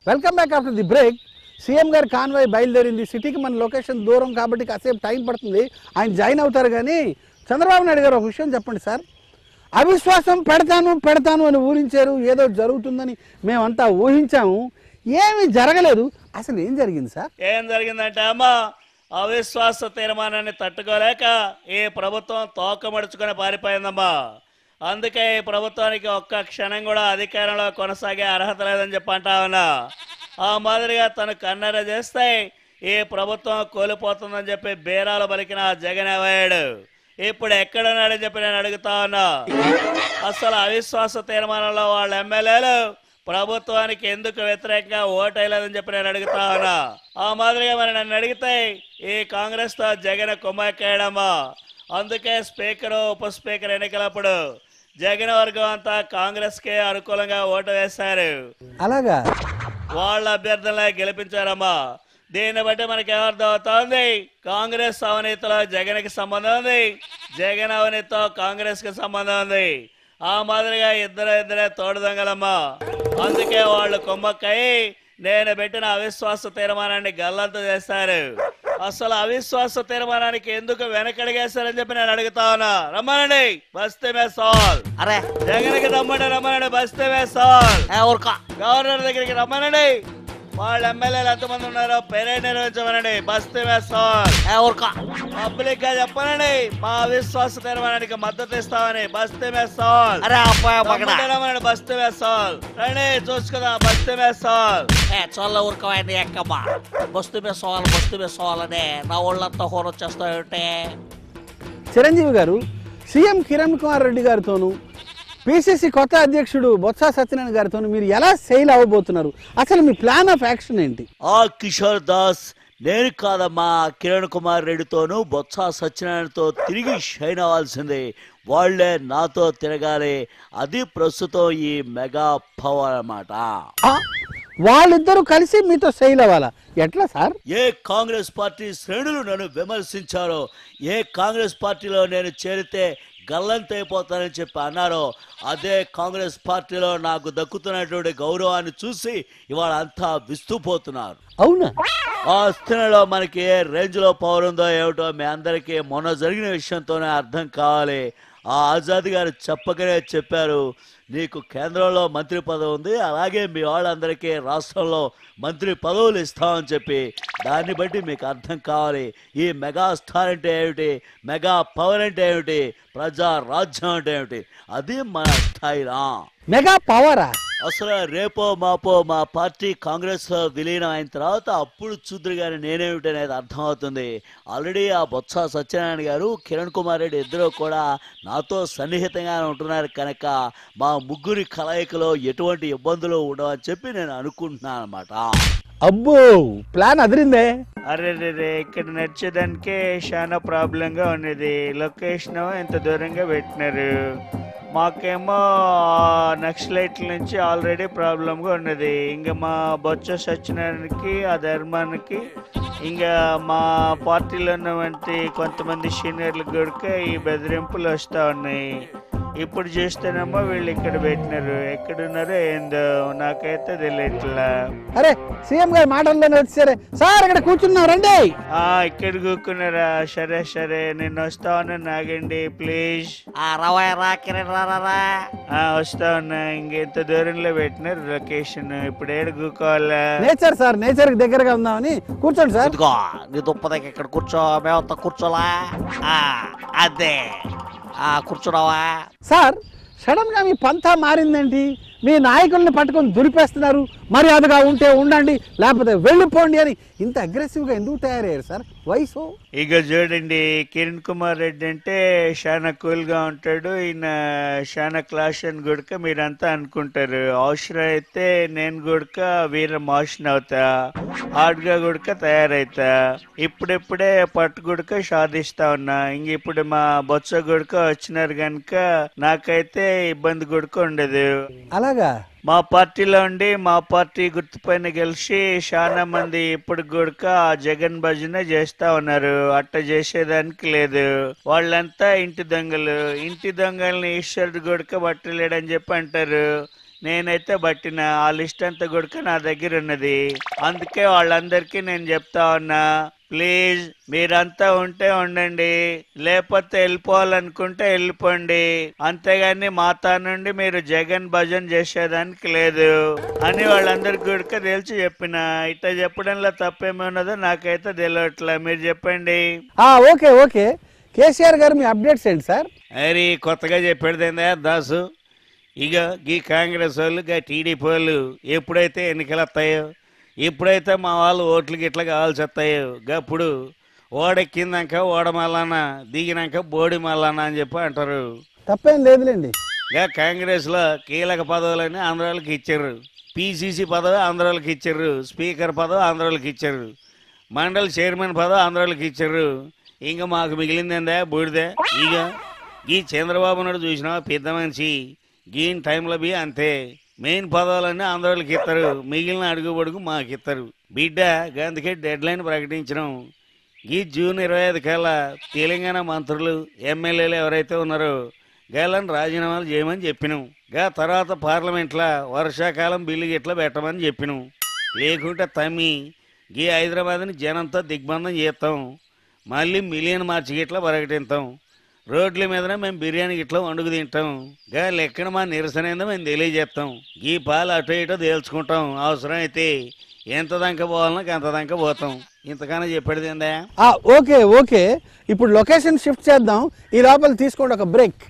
Welcome back after the break. CM గారి convoy బయలుదేరింది. సిటీకి మన లొకేషన్ దూరం కాబట్టి కాసేపు టైం పడుతుంది, ఆయన జాయిన్ అవుతారు. కానీ చంద్రబాబు నాయుడు గారు ఒక విషయం చెప్పండి సార్. అవిశ్వాసం పెడతాను అని ఊహించారు, ఏదో జరుగుతుందని మేమంతా ఊహించాము, ఏమీ జరగలేదు. అసలు ఏం జరిగింది సార్? ఏం జరిగిందంటే అమ్మా, అవిశ్వాస తీర్మానాన్ని తట్టుకోలేక ఈ ప్రభుత్వం తోకమడుచుకొని పారిపోయిందమ్మా. అందుకే ఈ ప్రభుత్వానికి ఒక్క క్షణం కూడా అధికారంలో కొనసాగే అర్హత లేదని చెప్పి అంటా ఉన్నా. ఆ మాదిరిగా తను కన్నెర చేస్తే ఈ ప్రభుత్వం కోల్పోతుందని చెప్పి బేరాలు పలికిన జగన్ అయ్యాడు. ఇప్పుడు ఎక్కడున్నాడని చెప్పి నేను అడుగుతా ఉన్నా. అసలు అవిశ్వాస తీర్మానంలో వాళ్ళ ఎమ్మెల్యేలు ప్రభుత్వానికి ఎందుకు వ్యతిరేకంగా ఓటేయలేదని చెప్పి నేను అడుగుతా ఉన్నా. ఆ మాదిరిగా మరి నన్ను అడిగితే ఈ కాంగ్రెస్ తో జగన్ కుమ్మక్కేయడమ్మా. అందుకే స్పీకరు ఉప స్పీకర్ ఎన్నికలప్పుడు జగన్ వర్గం అంతా కాంగ్రెస్ కే అనుకూలంగా ఓటు వేశారు. అలాగా వాళ్ళ అభ్యర్థులనే గెలిపించారమ్మా. దీన్ని బట్టి మనకి ఏమర్థం అవుతోంది, కాంగ్రెస్ అవినీతిలో జగన్ కి సంబంధం ఉంది, జగన్ అవినీతితో కాంగ్రెస్ కి సంబంధం ఉంది. ఆ మాదిరిగా ఇద్దరే తోడు దొంగలమ్మా. అందుకే వాళ్ళు కొమ్మక్కయి నేను పెట్టిన అవిశ్వాస తీర్మానాన్ని గల్లంతు చేశారు. అసలు అవిశ్వాస తీర్మానానికి ఎందుకు వెనకడిగేశారని చెప్పి నేను అడుగుతా ఉన్నా. రమ్మనండి, బస్తే మే సవాల్. అరే జగన్ కి రమ్మనండి, బస్తే మే సవాల్. గవర్నర్ దగ్గరికి రమ్మనండి, వాళ్ళ ఎమ్మెల్యేలు ఎంతమంది ఉన్నారో పెరేడ్ నిర్వహించమనండి, బస్తే మే సవాల్. పబ్లిక్ గా చెప్పనండి, మా అవిశ్వాస తీర్మానానికి మద్దతు ఇస్తామని, బస్తే మే సవాల్. రమ్మనండి, బస్తే మే సవాల్. రండి చూసుకుందాం, బస్తే మే సవాల్. చల్ల ఊరుకోవాడిని ఎక్కమ్మా, బస్తు మే సవాల్ అనే నా ఒళ్ళంతా హోర్ వచ్చేస్తాయంటే. చిరంజీవి గారు సీఎం కిరణ్ కుమార్ రెడ్డి గారితోనూ పిసిసి కొత్త అధ్యక్షుడు బొత్స సత్యనారాయణ గారితో మీరు ఎలా సెయిల్ అవ్వబోతున్నారు? అసలు మీ ప్లాన్ ఆఫ్ యాక్షన్ ఏంటి? కిషోర్ దాస్, నేను కాదమ్మా, కిరణ్ కుమార్ రెడ్డితోనూ బొత్స సత్యనారాయణతో తిరిగి షైన్ అవ్వాల్సిందే. వాళ్లే నాతో తిరగాలి. అది ప్రస్తుతం ఈ మెగా పవర్ అన్నమాట. వాళ్ళిద్దరూ కలిసి మీతో సెయిల్ అవ్వాలా? ఎట్లా సార్? ఏ కాంగ్రెస్ పార్టీ శ్రేణులు నన్ను విమర్శించారో, ఏ కాంగ్రెస్ పార్టీలో నేను చేరితే గల్లంతైపోతానని చెప్పి అన్నారో, అదే కాంగ్రెస్ పార్టీలో నాకు దక్కుతున్నటువంటి గౌరవాన్ని చూసి ఇవాళ అంతా విస్తుపోతున్నారు. అవునా? ఆ స్థితిలో మనకి ఏ రేంజ్ లో పవర్ ఉందో ఏమిటో మీ అందరికీ మొన్న జరిగిన విషయంతోనే అర్థం కావాలి. ఆ ఆజాద్ గారు చెప్పకనే చెప్పారు, నీకు కేంద్రంలో మంత్రి పదవి ఉంది, అలాగే మీ వాళ్ళందరికీ రాష్ట్రంలో మంత్రి పదవులు ఇస్తామని చెప్పి. దాన్ని బట్టి మీకు అర్థం కావాలి ఈ మెగా స్టార్ అంటే ఏమిటి, మెగా పవర్ అంటే ఏమిటి, ప్రజా రాజ్యం అంటే ఏమిటి. అది మన స్థాయిరా. మెగా పవరా? అసలు రేపో మాపో మా పార్టీ కాంగ్రెస్ లో విలీనం అయిన తర్వాత అప్పుడు చూద్దరు గాని నేనేమిటి అనేది అర్థమవుతుంది. ఆల్రెడీ ఆ బొత్స సత్యనారాయణ గారు, కిరణ్ కుమార్ రెడ్డి ఇద్దరు కూడా నాతో సన్నిహితంగా ఉంటున్నారు కనుక మా ముగ్గురి కలయికలో ఎటువంటి ఇబ్బందులు ఉండవని చెప్పి నేను అనుకుంటున్నాను అన్నమాట. అబ్బో, ప్లాన్ అదిరిందే. అరే ఇక్కడ నడిచేదానికే చాలా ప్రాబ్లం గా ఉన్నది. లొకేషన్ ఎంత దూరంగా పెట్టినారు, మాకేమో నక్సలైట్ల నుంచి ఆల్రెడీ ప్రాబ్లంగా ఉన్నది. ఇంకా మా బొత్స సత్యనారాయణకి, ఆ ధర్మానికి, ఇంకా మా పార్టీలో ఉన్నటువంటి కొంతమంది సీనియర్లకు కూడా ఈ బెదిరింపులు వస్తూ ఉన్నాయి. ఇప్పుడు చూస్తేనేమో వీళ్ళు ఇక్కడ పెట్టినారు, ఎక్కడున్నారో ఏందో నాకైతే తెలియట్లా. అరే సీఎం గారి మాటల్లోనే వచ్చారే సార్, ఇక్కడ కూర్చున్నాం రండి. ఇక్కడ కూర్చున్నారా? సరే నేను వస్తాను, నాగండి ప్లీజ్. వస్తా ఉన్నా. ఇంకెంత దూరంలో పెట్టినారు లొకేషన్, ఇప్పుడు ఏడు కూకోవాలా? నేచర్ సార్, నేచర్ కి దగ్గరగా ఉందామని. కూర్చోండి సార్. నీ దుప్ప దగ్గర ఇక్కడ కూర్చో, మేమంతా కూర్చోలా. అదే కూర్చున్నావా సార్? సడన్ గా మీ పంతా మారిందేంటి? మీ నాయకుల్ని పట్టుకొని దురిపేస్తున్నారు. మర్యాదగా ఉంటే ఉండండి, లేకపోతే వెళ్ళిపోండి అని ఇంత అగ్రెసివ్ గా ఎందుకు తయారయ్యారు సార్? వయసు ఇక చూడండి, కిరణ్ కుమార్ రెడ్డి అంటే చాలా కూల్ గా ఉంటాడు, ఈయన చాలా క్లాస్ అని గుడక మీరంతా అనుకుంటారు. అవసరం అయితే నేను గుడక వీర మోషన్ అవుతా, హార్డ్ గా గుడక తయారైతా. ఇప్పుడిప్పుడే పట్టు గుడక సాధిస్తా ఉన్నా. ఇంక ఇప్పుడు మా బొత్స గుడక వచ్చినారు కనుక నాకైతే ఇబ్బంది గుడక ఉండదు. అలాగా? మా పార్టీలో ఉండి మా పార్టీ గుర్తుపైన గెలిచి చాలా మంది ఇప్పుడు కూడా జగన్ భజన చేస్తా ఉన్నారు. అట్ట చేసేదానికి లేదు. వాళ్ళంతా ఇంటి దొంగలు. ఇంటి దొంగల్ని ఈశ్వరుడు గుడక పట్టలేడని చెప్పి అంటారు. నేనైతే పట్టిన ఆ లిస్ట్ అంతా కూడా నా దగ్గర ఉన్నది. అందుకే వాళ్ళందరికీ నేను చెప్తా ఉన్నా, ప్లీజ్ మీరంతా ఉంటే ఉండండి, లేకపోతే వెళ్ళిపోవాలనుకుంటే వెళ్ళిపోండి, అంతేగాని మాతా నుండి మీరు జగన్ భజన్ చేసేదానికి లేదు అని వాళ్ళందరికీ కూడా తెలిసి చెప్పిన. ఇట్లా చెప్పడంలో తప్పేమి ఉన్నదో నాకైతే తెలియట్లే, మీరు చెప్పండి. ఓకే ఓకే, కేసీఆర్ గారు మీ అప్డేట్స్ ఏంటి సార్? అరే కొత్తగా చెప్పేదేందా దాసు, ఇక ఈ కాంగ్రెస్ వాళ్ళు టీడీపీ వాళ్ళు ఎప్పుడైతే ఎన్నికలు వస్తాయో, ఎప్పుడైతే మా వాళ్ళు ఓట్లకి ఇట్లా కావాల్సి వస్తాయో, గప్పుడు ఓడెక్కిందాక ఓడ మళ్ళానా, దిగినాక బోడి మళ్ళానా అని చెప్పి అంటారు. తప్పేం లేదులేండి. ఇక కాంగ్రెస్లో కీలక పదవులని ఆంధ్రాలకు ఇచ్చారు, పిసిసి పదవి ఆంధ్రాలకు ఇచ్చారు, స్పీకర్ పదవి ఆంధ్రాలకు ఇచ్చారు, మండలి చైర్మన్ పదవి ఆంధ్రాలకు ఇచ్చారు. ఇంకా మాకు మిగిలిందేందా బూడిదే. ఇక ఈ చంద్రబాబు నాయుడు చూసినా పెద్ద మనిషి, గీన్ టైంలో బి అంతే, మెయిన్ పదవులన్నీ ఆంధ్రాలకు ఇస్తారు, మిగిలిన అడుగుబడుగు మాకు ఇస్తారు బిడ్డ. అందుకే డెడ్ లైన్ ప్రకటించడం, ఈ జూన్ 25 కల్లా తెలంగాణ మంత్రులు ఎమ్మెల్యేలు ఎవరైతే ఉన్నారో గాళ్ళని రాజీనామాలు చేయమని చెప్పినాం. తర్వాత పార్లమెంట్లో వర్షాకాలం బిల్లు గిట్లా పెట్టమని చెప్పినాం. లేకుంటే తమ్మి ఈ హైదరాబాద్ని జనంతో దిగ్బంధం చేస్తాం, మళ్ళీ మిలియన్ మార్చి గిట్లా ప్రకటిస్తాం, రోడ్ల మీదనే మేము బిర్యానీ గిట్లా వండుకు తింటాం. లెక్కన మా నిరసన ఏందో మేము తెలియజేస్తాం. ఈ పాలు అటో ఇటో తేల్చుకుంటాం, అవసరం అయితే ఎంత దాకా పోవాలన్నా అంత దాకా పోతాం. ఇంతకన్నా చెప్పేది ఏందా? ఓకే ఓకే, ఇప్పుడు లొకేషన్ షిఫ్ట్ చేద్దాం, ఈ లోపల తీసుకోండి ఒక బ్రేక్.